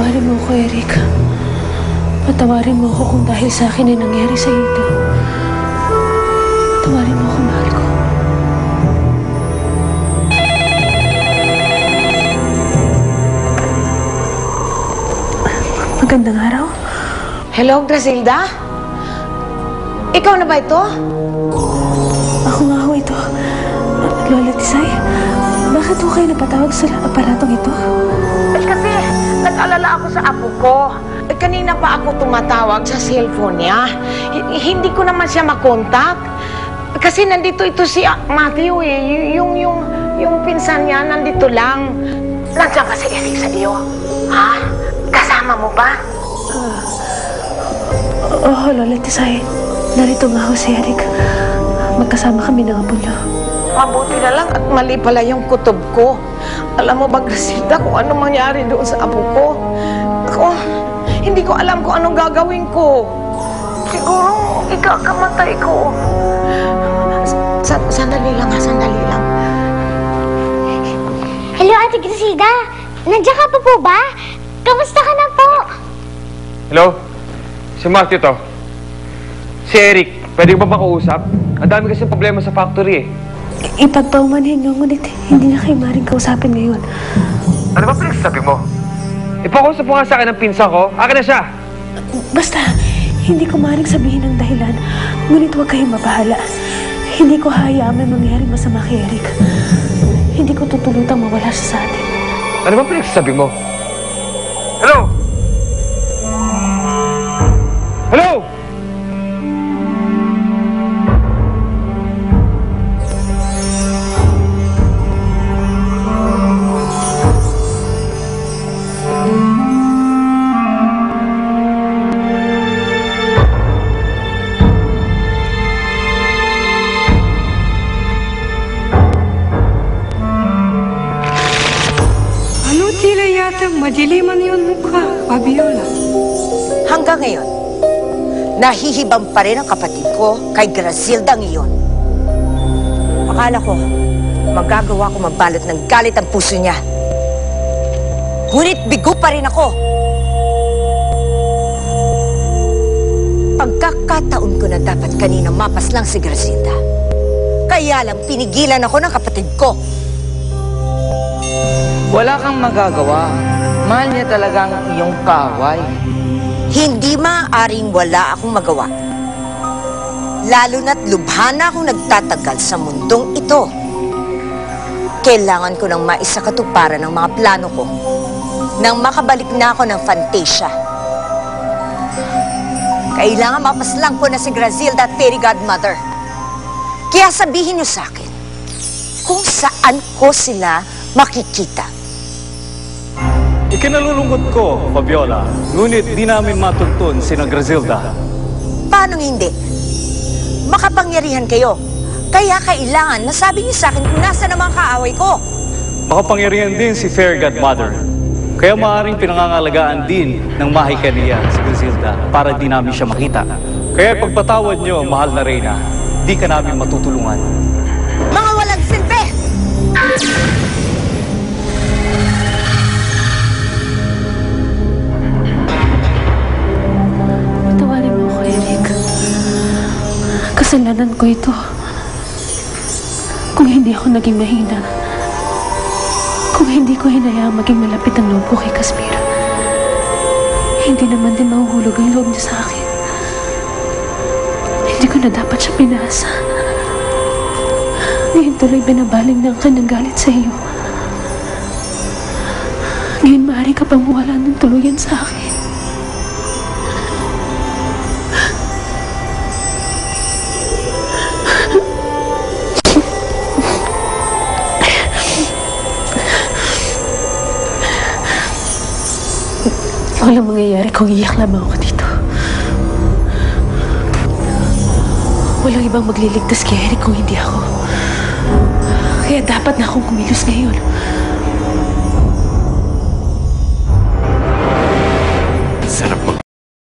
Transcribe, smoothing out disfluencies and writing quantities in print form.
Patawarin mo ako, Eric. Patawarin mo ako kung dahil sa akin ay nangyari sa ito. Patawarin mo ako, mahal ko. Magandang araw. Hello, Grasilda? Ikaw na ba ito? Ako nga ho ito. Lola Tisay, bakit ho kayo napatawag sa aparatong ito? Kasi nag-alala ako sa apo ko. Kanina pa ako tumatawag sa cellphone niya. Hindi ko naman siya makontak. Kasi nandito ito si Matthew eh. Yung pinsan niya nandito lang. Nandiyan ba si Eric sa iyo? Ha? Kasama mo ba? Oo, Lola Tisay. Narito nga ho si Eric. Magkasama kami ng apo niyo. Mabuti na lang at mali pala yung kutob ko. Alam mo ba, Grasilda, kung ano mangyari doon sa apo ko? Hindi ko alam kung anong gagawin ko. Siguro, ikakamatay ko. Sandali lang ha, sandali lang. Hello, Ate Grasilda. Nandiyan ka pa po ba? Kamusta ka na po? Hello? Si Matthew to. Si Eric, pwede ba makausap? Ang dami kasi problema sa factory eh. Ipagpaumanhin nyo, ngunit hindi na kayo maaaring kausapin ngayon. Ano ba pinagsasabi mo? Ipakausap mo nga sa akin ng pinsan ko. Akin na siya! Basta, hindi ko maaaring sabihin ang dahilan, ngunit huwag kayong mabahala. Hindi ko hayaan may mangyari masama kay Eric. Hindi ko tutulutang mawala siya sa atin. Ano ba pinagsasabi mo? Hello? Hello? Madiliman yun mukha, Fabiola. Hanggang ngayon, nahihibang pa rin ang kapatid ko kay Grasilda iyon. Akala ko, magagawa ko magbalot ng galit ang puso niya. Ngunit bigo pa rin ako. Pagkakataon ko na dapat kanina mapas lang si Grasilda. Kaya lang pinigilan ako ng kapatid ko. Wala kang magagawa. Mahal niya talagang iyong kaway. Hindi maaaring wala akong magawa. Lalo na't lubha na akong nagtatagal sa mundong ito. Kailangan ko ng maisakatuparan ng mga plano ko nang makabalik na ako ng Fantasia. Kailangan mapaslang ko na si Grasilda at Fairy Godmother. Kaya sabihin niyo sa akin kung saan ko sila makikita. Ikinalulungkot ko, Fabiola, ngunit di namin matuntun sina Grasilda. Paano hindi? Makapangyarihan kayo. Kaya kailangan nasabi niyo sa akin kung nasa ang mga kaaway ko. Makapangyarihan din si Fairy Godmother. Kaya maaaring pinangangalagaan din ng mahika niya si Grasilda para di namin siya makita. Kaya pagpatawad niyo, mahal na Reyna, di ka namin matutulungan. Mga walang silbi! Patawarin mo ako, Eric. Kasalanan ko ito. Kung hindi ako naging mahina, kung hindi ko hinayaang maging malapit ang loob ko kay Caspira, hindi naman din mahuhulog ang loob niya sa akin. Hindi ko na dapat siya pinasa. Ngayon tuloy binabaling ng kanyang galit sa iyo. Ngayon maaari ka pang mawala ng tuluyan sa akin. Walang mangyayari kung iyak lamang ako dito. Walang ibang magliligtas kay Eric kung hindi ako. Kaya dapat na akong kumilos ngayon.